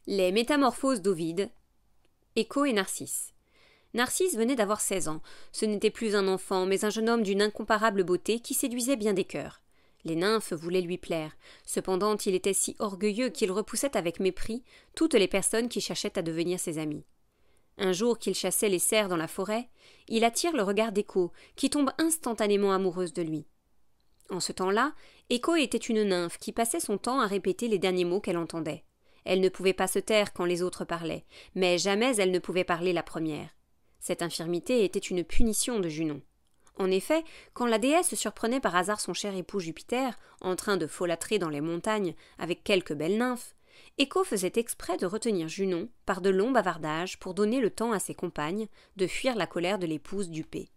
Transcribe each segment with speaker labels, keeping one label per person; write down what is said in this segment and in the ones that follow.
Speaker 1: Les métamorphoses d'Ovide, Écho et Narcisse. Narcisse venait d'avoir 16 ans. Ce n'était plus un enfant, mais un jeune homme d'une incomparable beauté qui séduisait bien des cœurs. Les nymphes voulaient lui plaire. Cependant, il était si orgueilleux qu'il repoussait avec mépris toutes les personnes qui cherchaient à devenir ses amis. Un jour qu'il chassait les cerfs dans la forêt, il attire le regard d'Écho, qui tombe instantanément amoureuse de lui. En ce temps-là, Écho était une nymphe qui passait son temps à répéter les derniers mots qu'elle entendait. Elle ne pouvait pas se taire quand les autres parlaient, mais jamais elle ne pouvait parler la première. Cette infirmité était une punition de Junon. En effet, quand la déesse surprenait par hasard son cher époux Jupiter, en train de folâtrer dans les montagnes avec quelques belles nymphes, Écho faisait exprès de retenir Junon par de longs bavardages pour donner le temps à ses compagnes de fuir la colère de l'épouse dupée.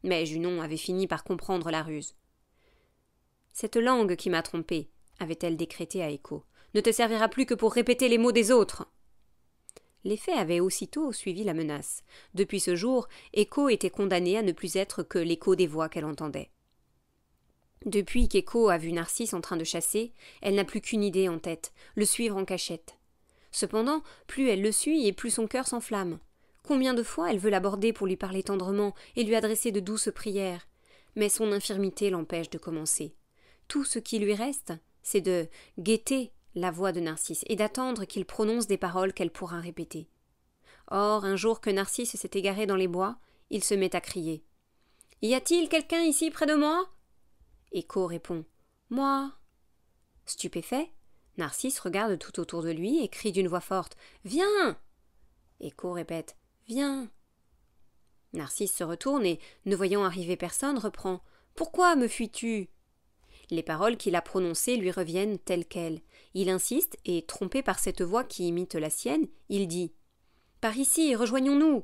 Speaker 1: Mais Junon avait fini par comprendre la ruse. « Cette langue qui m'a trompée, avait-elle décrété à Écho, ne te servira plus que pour répéter les mots des autres. » Les faits avaient aussitôt suivi la menace. Depuis ce jour, Écho était condamnée à ne plus être que l'écho des voix qu'elle entendait. Depuis qu'Écho a vu Narcisse en train de chasser, elle n'a plus qu'une idée en tête, le suivre en cachette. Cependant, plus elle le suit et plus son cœur s'enflamme. Combien de fois elle veut l'aborder pour lui parler tendrement et lui adresser de douces prières. Mais son infirmité l'empêche de commencer. Tout ce qui lui reste, c'est de guetter la voix de Narcisse et d'attendre qu'il prononce des paroles qu'elle pourra répéter. Or, un jour que Narcisse s'est égaré dans les bois, il se met à crier. « Y a-t-il quelqu'un ici près de moi ?» Écho répond « Moi !» Stupéfait, Narcisse regarde tout autour de lui et crie d'une voix forte « Viens !» Écho répète « Viens !» Narcisse se retourne et, ne voyant arriver personne, reprend « Pourquoi me fuis-tu » Les paroles qu'il a prononcées lui reviennent telles quelles. Il insiste et, trompé par cette voix qui imite la sienne, il dit « Par ici, rejoignons-nous »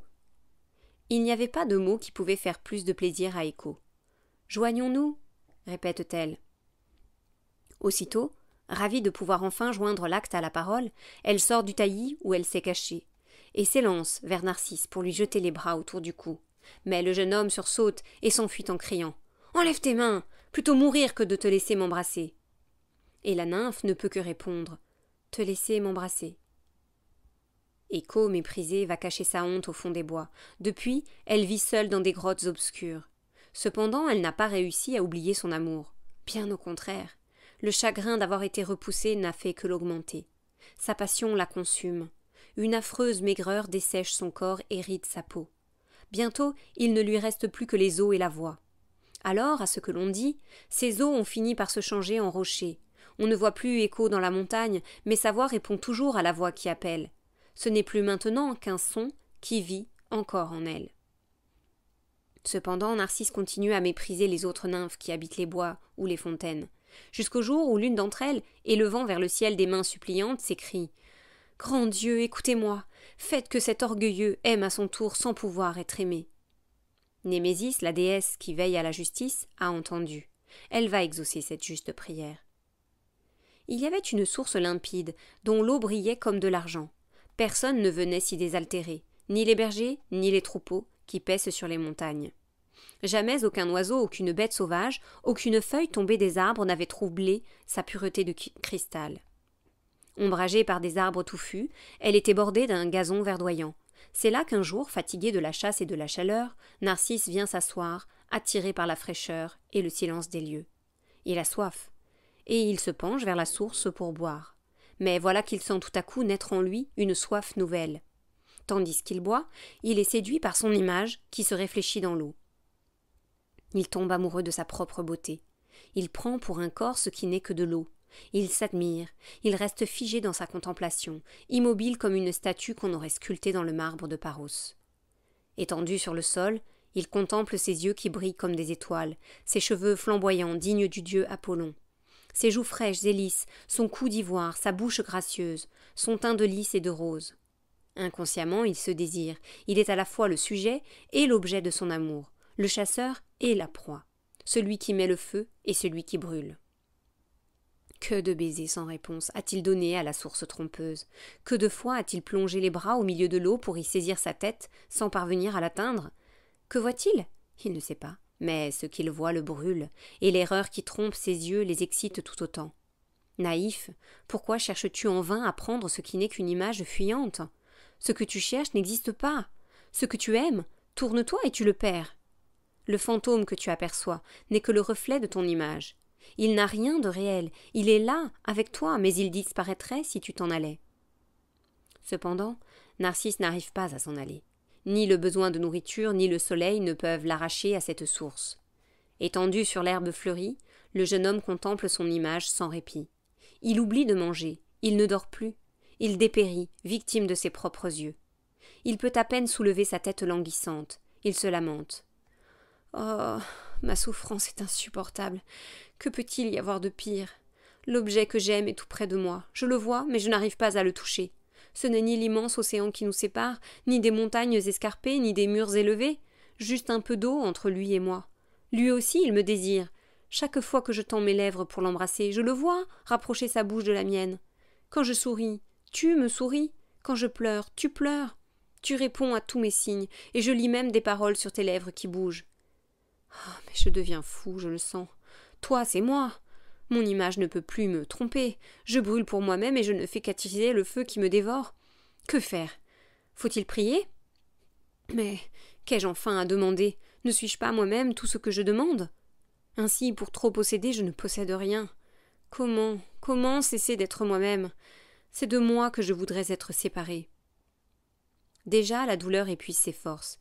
Speaker 1: Il n'y avait pas de mots qui pouvaient faire plus de plaisir à Écho. « Joignons-nous » répète-t-elle. Aussitôt, ravie de pouvoir enfin joindre l'acte à la parole, elle sort du taillis où elle s'est cachée, et s'élance vers Narcisse pour lui jeter les bras autour du cou. Mais le jeune homme sursaute et s'enfuit en criant « Enlève tes mains ! Plutôt mourir que de te laisser m'embrasser. » Et la nymphe ne peut que répondre « Te laisser m'embrasser. » Écho, méprisée, va cacher sa honte au fond des bois. Depuis, elle vit seule dans des grottes obscures. Cependant, elle n'a pas réussi à oublier son amour. Bien au contraire. Le chagrin d'avoir été repoussée n'a fait que l'augmenter. Sa passion la consume. Une affreuse maigreur dessèche son corps et ride sa peau. Bientôt, il ne lui reste plus que les os et la voix. Alors, à ce que l'on dit, ses os ont fini par se changer en rochers. On ne voit plus Écho dans la montagne, mais sa voix répond toujours à la voix qui appelle. Ce n'est plus maintenant qu'un son qui vit encore en elle. Cependant, Narcisse continue à mépriser les autres nymphes qui habitent les bois ou les fontaines, jusqu'au jour où l'une d'entre elles, élevant vers le ciel des mains suppliantes, s'écrie « Grand Dieu, écoutez-moi, faites que cet orgueilleux aime à son tour sans pouvoir être aimé. » Némésis, la déesse qui veille à la justice, a entendu. Elle va exaucer cette juste prière. Il y avait une source limpide, dont l'eau brillait comme de l'argent. Personne ne venait s'y désaltérer, ni les bergers, ni les troupeaux qui paissent sur les montagnes. Jamais aucun oiseau, aucune bête sauvage, aucune feuille tombée des arbres n'avait troublé sa pureté de cristal. Ombragée par des arbres touffus, elle était bordée d'un gazon verdoyant. C'est là qu'un jour, fatigué de la chasse et de la chaleur, Narcisse vient s'asseoir, attiré par la fraîcheur et le silence des lieux. Il a soif, et il se penche vers la source pour boire. Mais voilà qu'il sent tout à coup naître en lui une soif nouvelle. Tandis qu'il boit, il est séduit par son image qui se réfléchit dans l'eau. Il tombe amoureux de sa propre beauté. Il prend pour un corps ce qui n'est que de l'eau. Il s'admire, il reste figé dans sa contemplation, immobile comme une statue qu'on aurait sculptée dans le marbre de Paros. Étendu sur le sol, il contemple ses yeux qui brillent comme des étoiles, ses cheveux flamboyants dignes du dieu Apollon, ses joues fraîches et lisses, son cou d'ivoire, sa bouche gracieuse, son teint de lys et de rose. Inconsciemment, il se désire, il est à la fois le sujet et l'objet de son amour, le chasseur et la proie, celui qui met le feu et celui qui brûle. Que de baisers sans réponse a-t-il donné à la source trompeuse? Que de fois a-t-il plongé les bras au milieu de l'eau pour y saisir sa tête, sans parvenir à l'atteindre? Que voit-il? Il ne sait pas, mais ce qu'il voit le brûle, et l'erreur qui trompe ses yeux les excite tout autant. Naïf, pourquoi cherches-tu en vain à prendre ce qui n'est qu'une image fuyante? Ce que tu cherches n'existe pas. Ce que tu aimes, tourne-toi et tu le perds. Le fantôme que tu aperçois n'est que le reflet de ton image. Il n'a rien de réel, il est là, avec toi, mais il disparaîtrait si tu t'en allais. Cependant, Narcisse n'arrive pas à s'en aller. Ni le besoin de nourriture, ni le soleil ne peuvent l'arracher à cette source. Étendu sur l'herbe fleurie, le jeune homme contemple son image sans répit. Il oublie de manger, il ne dort plus, il dépérit, victime de ses propres yeux. Il peut à peine soulever sa tête languissante, il se lamente. Oh, ma souffrance est insupportable. Que peut-il y avoir de pire? L'objet que j'aime est tout près de moi. Je le vois, mais je n'arrive pas à le toucher. Ce n'est ni l'immense océan qui nous sépare, ni des montagnes escarpées, ni des murs élevés. Juste un peu d'eau entre lui et moi. Lui aussi, il me désire. Chaque fois que je tends mes lèvres pour l'embrasser, je le vois rapprocher sa bouche de la mienne. Quand je souris, tu me souris. Quand je pleure, tu pleures. Tu réponds à tous mes signes, et je lis même des paroles sur tes lèvres qui bougent. Ah, mais je deviens fou, je le sens. Toi, c'est moi. Mon image ne peut plus me tromper. Je brûle pour moi-même et je ne fais qu'attiser le feu qui me dévore. Que faire? Faut-il prier? Mais qu'ai-je enfin à demander? Ne suis-je pas moi-même tout ce que je demande? Ainsi, pour trop posséder, je ne possède rien. Comment cesser d'être moi-même? C'est de moi que je voudrais être séparé. Déjà, la douleur épuise ses forces.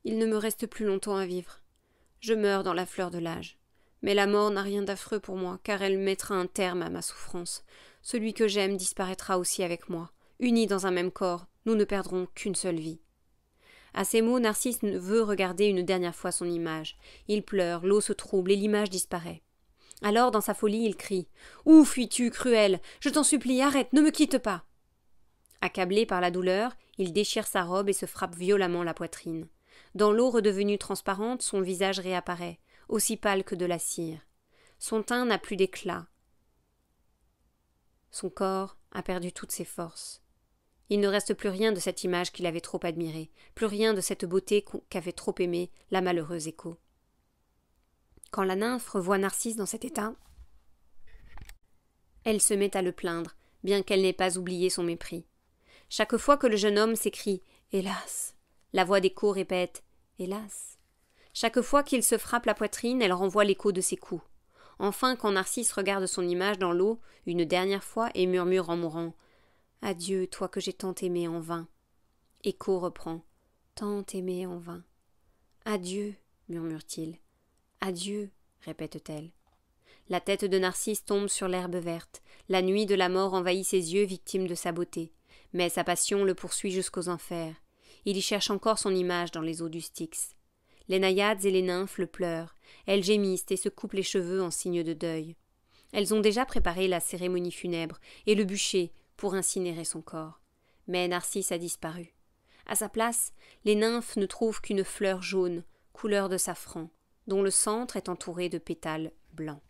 Speaker 1: Il ne me reste plus longtemps à vivre. Je meurs dans la fleur de l'âge. Mais la mort n'a rien d'affreux pour moi, car elle mettra un terme à ma souffrance. Celui que j'aime disparaîtra aussi avec moi. Unis dans un même corps, nous ne perdrons qu'une seule vie. À ces mots, Narcisse veut regarder une dernière fois son image. Il pleure, l'eau se trouble et l'image disparaît. Alors, dans sa folie, il crie « Où fuis-tu, cruel? Je t'en supplie, arrête, ne me quitte pas !» Accablé par la douleur, il déchire sa robe et se frappe violemment la poitrine. Dans l'eau redevenue transparente, son visage réapparaît, aussi pâle que de la cire. Son teint n'a plus d'éclat. Son corps a perdu toutes ses forces. Il ne reste plus rien de cette image qu'il avait trop admirée, plus rien de cette beauté qu'avait trop aimée la malheureuse Écho. Quand la nymphe revoit Narcisse dans cet état, elle se met à le plaindre, bien qu'elle n'ait pas oublié son mépris. Chaque fois que le jeune homme s'écrie « Hélas !», la voix d'Écho répète « Hélas !». Chaque fois qu'il se frappe la poitrine, elle renvoie l'écho de ses coups. Enfin, quand Narcisse regarde son image dans l'eau, une dernière fois, et murmure en mourant « Adieu, toi que j'ai tant aimé en vain !» Écho reprend « Tant aimé en vain !»« Adieu !» murmure-t-il. « Adieu !» répète-t-elle. La tête de Narcisse tombe sur l'herbe verte. La nuit de la mort envahit ses yeux, victime de sa beauté. Mais sa passion le poursuit jusqu'aux enfers. Il y cherche encore son image dans les eaux du Styx. Les naïades et les nymphes le pleurent. Elles gémissent et se coupent les cheveux en signe de deuil. Elles ont déjà préparé la cérémonie funèbre et le bûcher pour incinérer son corps. Mais Narcisse a disparu. À sa place, les nymphes ne trouvent qu'une fleur jaune, couleur de safran, dont le centre est entouré de pétales blancs.